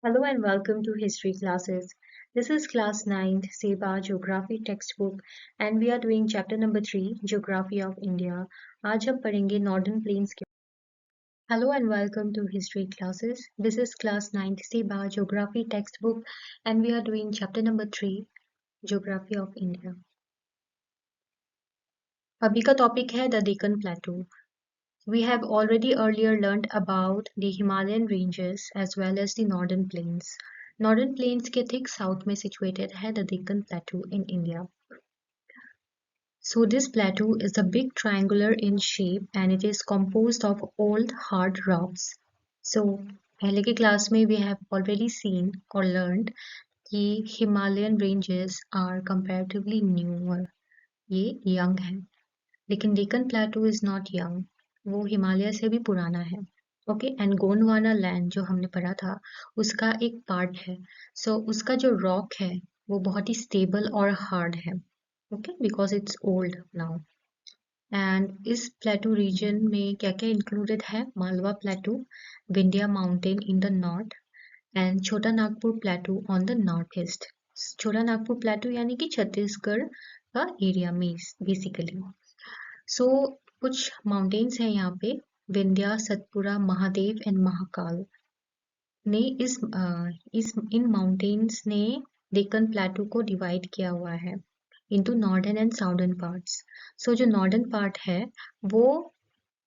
Hello and welcome to History classes. This is class 9th Seba Geography textbook and we are doing chapter number 3 Geography of India. आज हम पढ़ेंगे Northern Plains के Hello and welcome to History classes. This is class 9th Seba Geography textbook and we are doing chapter number 3 Geography of India. अभी का topic है the Deccan प्लेटू. We have already earlier learned about the Himalayan ranges as well as the northern plains. Northern plains के thick south में situated है the Deccan Plateau in India. So this plateau is a big triangular in shape and it is composed of old hard rocks. So पहले के class में we have already seen or learned कि Himalayan ranges are comparatively newer. ये young है. लेकिन Deccan प्लेटू is not young, वो हिमालय से भी पुराना है. ओके एंड गोंडवाना लैंड जो हमने पढ़ा था उसका एक पार्ट है. सो उसका जो रॉक है वो बहुत ही स्टेबल और हार्ड है. Okay because it's old now. And इस प्लेटू रीजन में क्या क्या इंक्लूडेड है? Malwa plateau, Vindhya mountain in the north and Chota Nagpur plateau on the north east. Chota Nagpur प्लेटू यानी कि छत्तीसगढ़ का एरिया में बेसिकली. सो कुछ माउंटेन्स हैं यहाँ पे, विंध्या, सतपुरा, महादेव एंड महाकाल ने इन माउंटेन्स ने डेक्कन प्लेटू को डिवाइड किया हुआ है into northern and southern parts. So जो नॉर्दर्न पार्ट है वो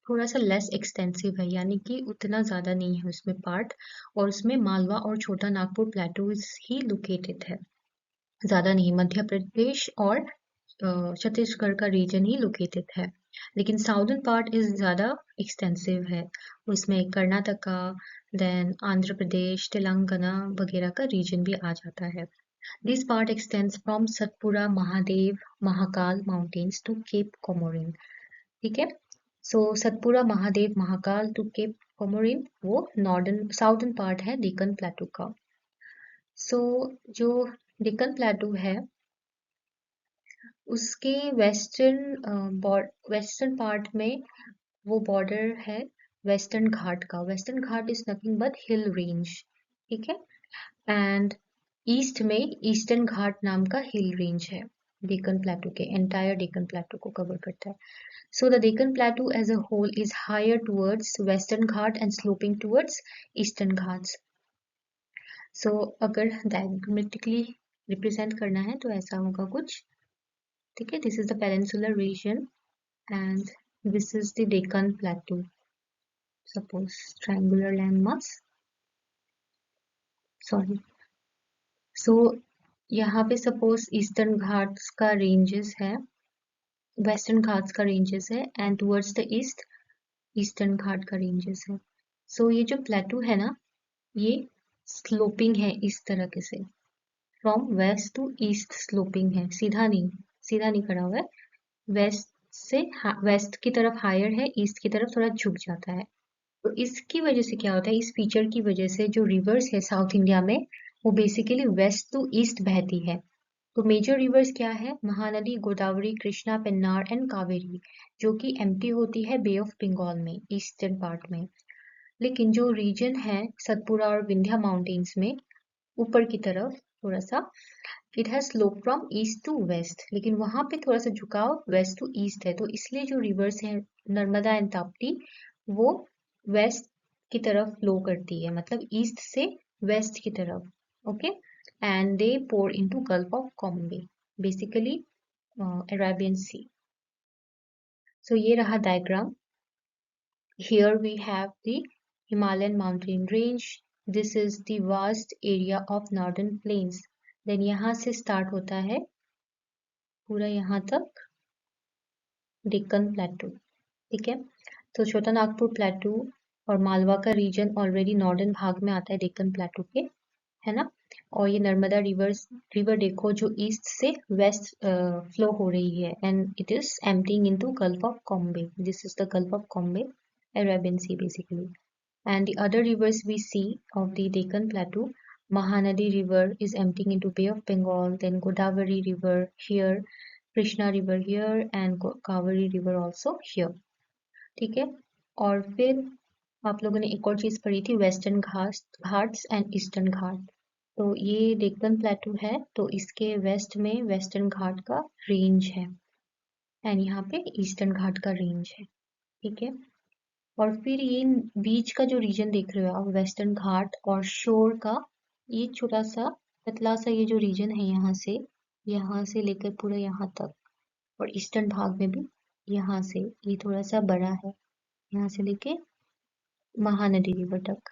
थोड़ा सा लेस एक्सटेंसिव है, यानी कि उतना ज़्यादा नहीं है उसमें पार्ट, और उसमें मालवा और छोटा नागपुर प्लेटूज ही लोकेटेड है, ज़्यादा नहीं. मध्य प्रदेश और छत्तीसगढ़ का रीजन ही लोकेटेड है. लेकिन साउदर्न पार्ट इज ज़्यादा एक्सटेंसिव है, उसमें कर्नाटका, देन आंध्र प्रदेश, तेलंगाना वगैरह का रीजन भी आ जाता है. This part extends from Satpura, Mahadev, Mahakal mountains to Cape Comorin. ठीक है. So Satpura, Mahadev, Mahakal to Cape Comorin वो नॉर्दर्न साउदर्न पार्ट है डेक्कन प्लेटू का. सो जो डेक्कन प्लेटू है उसके वेस्टर्न पार्ट में वो बॉर्डर है वेस्टर्न घाट का. Western Ghat is nothing but hill range. ठीक है. एंड ईस्ट में ईस्टर्न घाट नाम का हिल रेंज है डेक्कन प्लेटू के. एंटायर डेक्कन प्लेटू को कवर करता है. So the Deccan plateau as a whole is higher towards Western Ghat and sloping towards Eastern Ghats. So अगर डायग्रामेटिकली रिप्रेजेंट करना है तो ऐसा होगा कुछ. ठीक है. This is the peninsular reason and this is the Deccan Plateau. Suppose triangular landmass. Sorry. So यहाँ पे suppose ईस्टर्न घाट्स का रेंजेस है, वेस्टर्न घाट्स का रेंजेस है and towards the east Eastern Ghat का रेंजेस है. सो ये जो प्लेटू है ना ये स्लोपिंग है इस तरह से, from west to east sloping है, सीधा नहीं खड़ा हुआ है. वेस्ट से वेस्ट की तरफ हायर है, ईस्ट की तरफ थोड़ा झुक जाता है. तो इसकी वजह से क्या होता है, इस फीचर की वजह से जो रिवर्स है साउथ इंडिया में वो बेसिकली वेस्ट टू ईस्ट बहती है. तो मेजर रिवर्स क्या है? महानदी, गोदावरी, कृष्णा, पेन्नार एंड कावेरी, जो कि एम्प्टी होती है बे ऑफ बंगाल में ईस्टर्न पार्ट में. लेकिन जो रीजन है सतपुरा और विंध्या माउंटेन्स में ऊपर की तरफ थोड़ा सा it has slope from east to west, लेकिन वहां पे थोड़ा सा झुकाव वेस्ट टू ईस्ट है. तो इसलिए जो रिवर्स है नर्मदा एंड ताप्ती वो वेस्ट की तरफ फ्लो करती है, मतलब ईस्ट से वेस्ट की तरफ. Okay. And they pour into Gulf of Cambay, basically Arabian Sea. So ये रहा diagram. Here we have the Himalayan mountain range. This is the vast area of northern plains. Then यहाँ से स्टार्ट होता है पूरा यहाँ तक डेक्कन प्लेटू. ठीक है. तो छोटा नागपुर प्लेटू और मालवा का रीजन ऑलरेडी नॉर्दर्न भाग में आता है डेक्कन प्लेटू के, है ना. और ये नर्मदा रिवर देखो जो ईस्ट से वेस्ट फ्लो हो रही है and it is emptying into Gulf of Cambay. This is the Gulf of Cambay, Arabian Sea basically. And the other rivers we see of the Deccan Plateau, Mahanadi River is emptying into Bay of Bengal, then Godavari River here, Krishna River here and Kaveri River also here. ठीक है. और फिर आप लोगों ने एक और चीज पढ़ी थी, वेस्टर्न घाट्स एंड ईस्टर्न घाट। तो ये डेक्कन प्लेटू है, तो इसके वेस्ट में वेस्टर्न घाट का रेंज है एंड यहाँ पे ईस्टर्न घाट का रेंज है, ठीक है। और फिर ये बीच का जो रीजन देख रहे हो आप, वेस्टर्न घाट और शोर का, ये छोटा सा पतला सा ये जो रीजन है, यहाँ से लेकर पूरा यहाँ तक, और ईस्टर्न भाग में भी यहाँ से ये थोड़ा सा बड़ा है, यहाँ से लेके महानदी रिवर तक।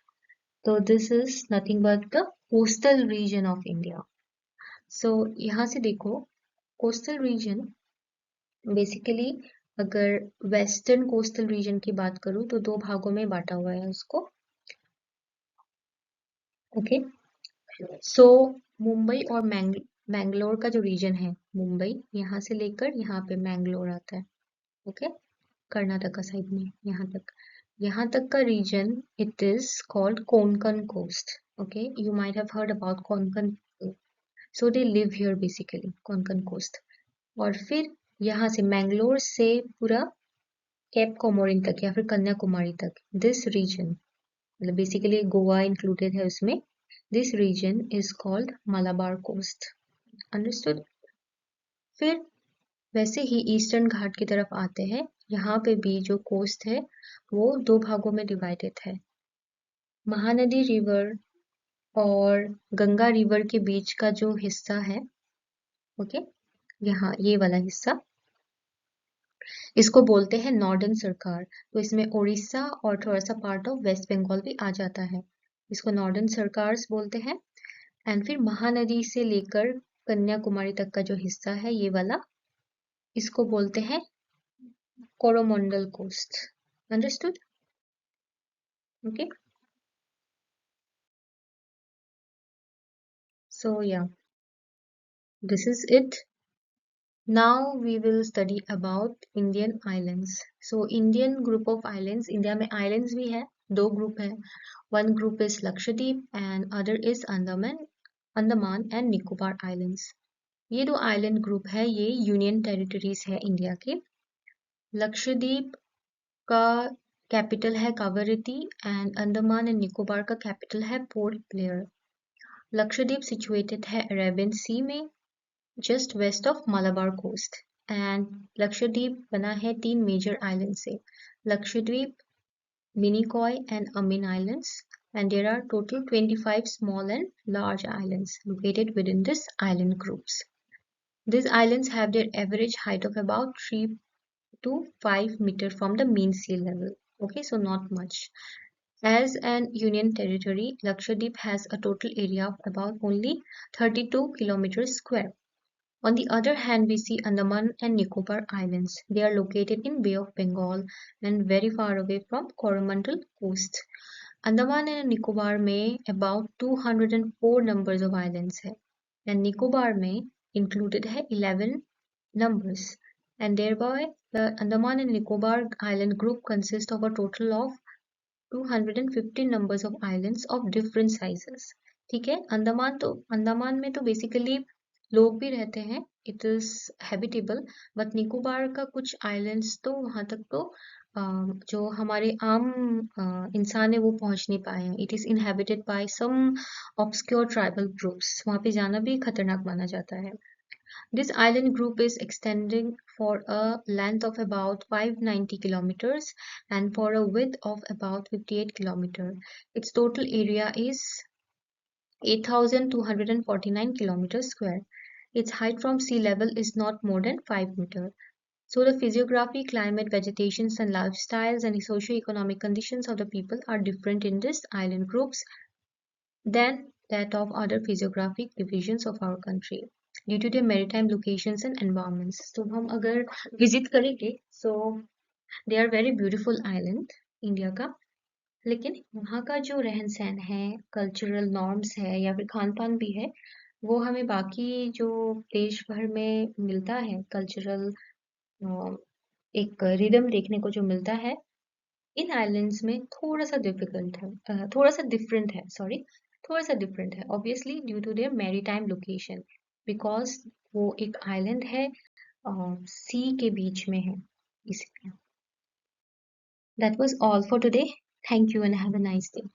तो this is nothing but the coastal region of India. So यहाँ से देखो, कोस्टल रीजन बेसिकली, अगर वेस्टर्न कोस्टल रीजन की बात करूँ तो दो भागों में बांटा हुआ है उसको, ओके। सो मुंबई और मैंगलोर का जो रीजन है, मुंबई यहाँ से लेकर यहाँ पे मैंगलोर आता है, ओके, कर्नाटक का साइड में यहाँ तक का region, it is called Konkan coast, okay. You might have heard about Konkan, so they live here basically, Konkan coast. और फिर यहाँ से मैंगलोर से पूरा केप कोमोरिन तक या फिर कन्याकुमारी तक, दिस रीजन, मतलब बेसिकली गोवा इंक्लूडेड है उसमें, this region is called Malabar coast, understood. फिर वैसे ही ईस्टर्न घाट की तरफ आते हैं, यहाँ पे भी जो कोस्ट है वो दो भागों में डिवाइडेड है, महानदी रिवर और गंगा रिवर के बीच का जो हिस्सा है, ओके, यहाँ ये वाला हिस्सा, इसको बोलते हैं नॉर्दर्न सरकार। तो इसमें उड़ीसा और थोड़ा सा पार्ट ऑफ वेस्ट बंगाल भी आ जाता है, इसको नॉर्दर्न सरकार बोलते हैं। एंड फिर महानदी से लेकर कन्याकुमारी तक का जो हिस्सा है ये वाला, इसको बोलते हैं कोरोमंडल कोस्ट, अंडरस्टूड, ओके। सो या this is it. Now we will study about Indian islands. So Indian group of islands, India में islands भी है, दो group है, one group is Lakshadweep and other is Andaman and Nicobar islands. ये दो आइलैंड ग्रुप है, ये यूनियन टेरिटरीज है इंडिया के। लक्षद्वीप का कैपिटल है कावरती एंड अंडमान एंड निकोबार का कैपिटल है पोर्ट ब्लेयर। लक्षद्वीप सिचुएटेड है अरेबियन सी में, just west of Malabar coast. And Lakshadweep बना है तीन मेजर आइलैंड से, Lakshadweep, Minicoy and Amin islands, and there are total 25 small and large islands located within this island groups. These islands have their average height of about 3 to 5 meters from the mean sea level. Okay, so not much. As an union territory, Lakshadweep has a total area of about only 32 kilometers square. On the other hand, we see Andaman and Nicobar Islands. They are located in Bay of Bengal and very far away from Coromandel coast. Andaman and Nicobar में about 204 numbers of islands है, and Nicobar में included है 11 numbers, and thereby the Andaman and Nicobar island group consists of a total of 250 numbers of islands of different sizes. ठीक है, अंडमान में तो basically लोग भी रहते हैं, it is habitable, but Nicobar का कुछ आइलैंड्स तो वहां तक तो जो हमारे आम इंसान है वो पहुंच नहीं पाए हैं, it is inhabited by some obscure tribal groups, वहां पे जाना भी खतरनाक माना जाता है। This island group is extending for a length of about 590 kilometers and for a width of about 58 kilometers. Its total area is 8,249 kilometers square. Its height from sea level is not more than 5 meters. So the physiography, climate, vegetations and lifestyles and socio-economic conditions of the people are different in this island groups than that of other physiographic divisions of our country due to their maritime locations and environments. So हम अगर visit करेंगे, so they are very beautiful island India का, लेकिन वहाँ का जो रहन सहन है, कल्चरल नॉर्म्स है या फिर खान पान भी है, वो हमें बाकी जो देश भर में मिलता है कल्चरल एक रिदम देखने को जो मिलता है, इन आइलैंड्स में थोड़ा सा डिफिकल्ट है, थोड़ा सा डिफरेंट है, सॉरी, थोड़ा सा डिफरेंट है, obviously due to their maritime location, because वो एक आइलैंड है सी के बीच में है, इसलिए। That was all for today. Thank you and have a nice day.